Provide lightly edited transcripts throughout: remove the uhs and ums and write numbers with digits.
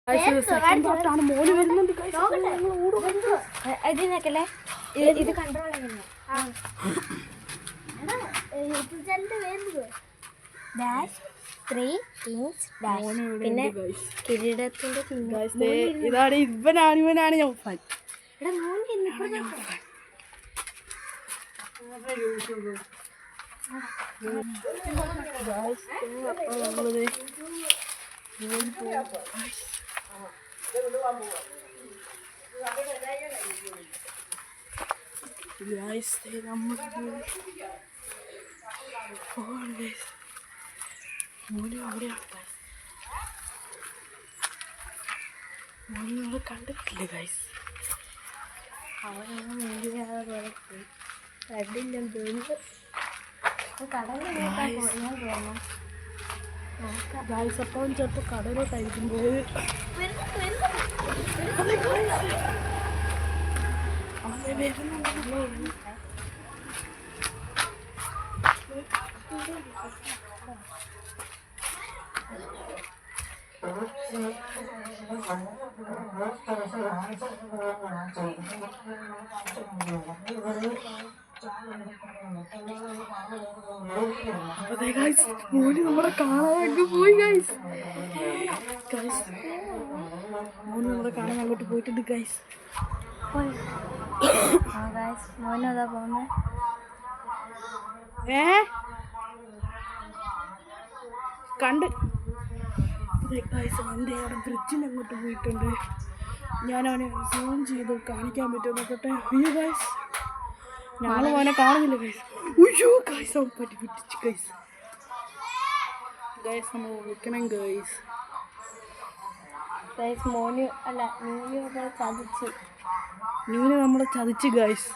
മോന് വരുന്നുണ്ട്. ഇതിനൊക്കെയല്ലേ ഇത് കൺട്രോൾ പിന്നെ കിരീടത്തിന്റെ ഇതാണ് ഇവനാണ് ഞാൻ ഫാൻ. മോനെ കണ്ടിട്ടില്ല ഗൈസ്. ഗൈസ് അപ്പം ചിലപ്പോൾ കടലോട്ടായിരിക്കും പോയി. മോന് നമ്മളെ കാണാനൊക്കെ പോയി ഗൈസ്. മോന് നമ്മളെ കാണാൻ അങ്ങോട്ട് പോയിട്ടുണ്ട് ഗൈസ്. മോനതാ പോകുന്നത്. കണ്ട് ഗൈസ് അവൻ്റെ അവിടെ ബ്രിഡ്ജിന് അങ്ങോട്ട് പോയിട്ടുണ്ട്. ഞാനവനെ സൂം ചെയ്ത് കാണിക്കാൻ പറ്റുമോ നോക്കട്ടെ. അയ്യോ ഗൈസ് ഞങ്ങൾ അവനെ കാണുന്നില്ല ഗൈസ്. അയ്യോ ഗൈസ് അവൻ പറ്റിപ്പിടിച്ച് ഗൈസ്. ഗൈസ് നമ്മൾ വിളിക്കണം ഗൈസ്. മോന് അല്ല ചതിച്ചു. നീന് നമ്മളെ ചതിച്ച് ഗൈസ്.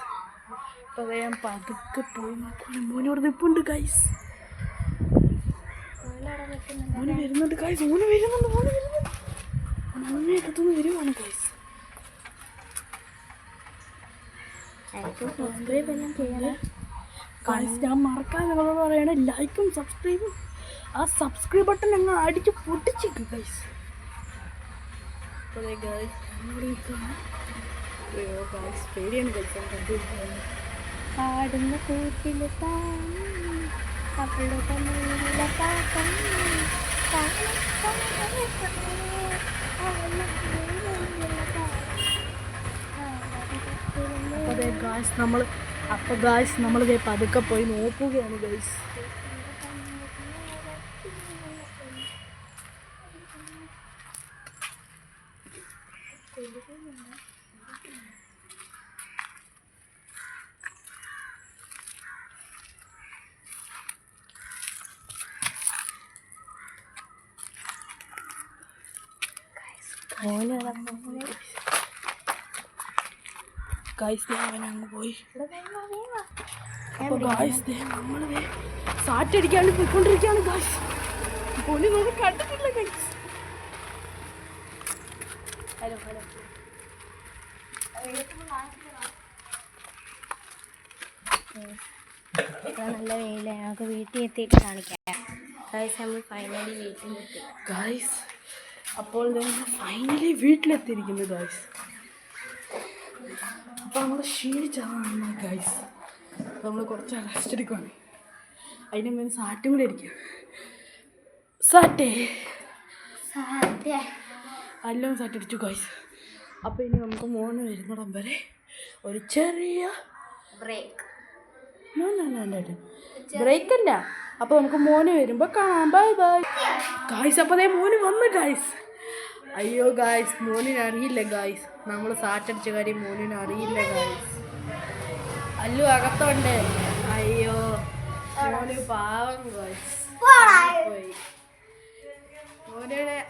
അപ്പോൾ ഞാൻ പതുക്കെ പോയി നോക്കണം. മോനോട് നിൽപ്പുണ്ട് ഗൈസ്. മോന് വരുന്നുണ്ട് ഗൈസ്. മോന് വരുന്നുണ്ട്. മമ്മയൊക്കത്തൊന്ന് വരുവാണ് ഗൈസ്. ഗൈസ് ഞാൻ മറക്കാൻ നിങ്ങളോട് പറയണേ, ലൈക്കും സബ്സ്ക്രൈബും ആ സബ്സ്ക്രൈബ് ബട്ടൺ ഞങ്ങൾ അടിച്ച് പൊട്ടിച്ചേക്കും ഗൈസ്. അപ്പോൾ ഗൈസ് പേടിയാണ് ഗൈസ്. പാടുന്ന കൂട്ടിൽ അപ്പോൾ ഗൈസ് നമ്മൾ പതുക്കെ പോയി നോക്കുകയാണ് ഗൈസ്. ഗൈസ് അവനങ്ങ് പോയി. അപ്പോൾ ഗൈസ് നമ്മൾ സാറ്റടിക്കാണ്ട് പോയിക്കൊണ്ടിരിക്കുകയാണ് ഗൈസ്. പോലി നമ്മൾ കണ്ടിട്ടില്ല ഗൈസ്. ഹലോ നല്ല വെയില. ഞങ്ങൾക്ക് വീട്ടിൽ എത്തിയിട്ട് കാണിക്കാം ഗൈസ്. നമ്മൾ ഫൈനലി വീട്ടിലെത്തി ഗൈസ്. അപ്പോൾ ഫൈനലി വീട്ടിലെത്തിയിരിക്കുന്നു ഗൈസ്. അപ്പോൾ നമ്മൾ ക്ഷീണിച്ചാണ് ഗൈസ്. നമ്മൾ കുറച്ച് റെസ്റ്റ് എടുക്കുകയാണ്. അതിന് മേലെ സാറ്റും കൂടെ അടിക്കുക. എല്ലാം സാറ്റടിച്ചു ഗൈസ്. അപ്പോൾ ഇനി നമുക്ക് മോന് വരുന്നിടം വരെ ഒരു ചെറിയ ബ്രേക്ക്. ബ്രേക്കല്ല. അപ്പോൾ നമുക്ക് മോന് വരുമ്പോൾ കാണാം. Bye bye guys. അപ്പോൾ മോന് വന്നു ഗൈസ്. അയ്യോ ഗൈസ് മോനിന് അറിയില്ല ഗൈസ്. നമ്മൾ സാറ്റടിച്ച കാര്യം മോനിന് അറിയില്ല ഗൈസ്. അല്ലു അകത്തുണ്ട്. അയ്യോ മോന് പാവം ഗൈസ് പോയി.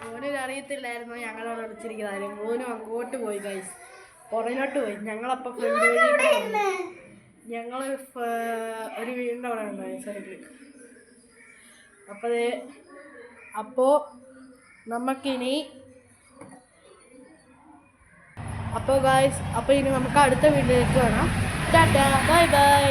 മോനിന് അറിയത്തില്ലായിരുന്നു ഞങ്ങളോട് വിളിച്ചിരിക്കുന്നത്. മോനും അങ്ങോട്ട് പോയി ഗൈസ്, പുറയിലോട്ട് പോയി. ഞങ്ങളപ്പോൾ ഫ്രണ്ട് വഴി ഞങ്ങൾ ഒരു വീടിൻ്റെ അവിടെ ഉണ്ടായി സൈഡിൽ. അപ്പോൾ നമുക്കിനി അപ്പോൾ ഗായ്സ്, അപ്പോൾ ഇനി നമുക്ക് അടുത്ത വീഡിയോയിലേക്ക് കാണാം. Tata bye bye.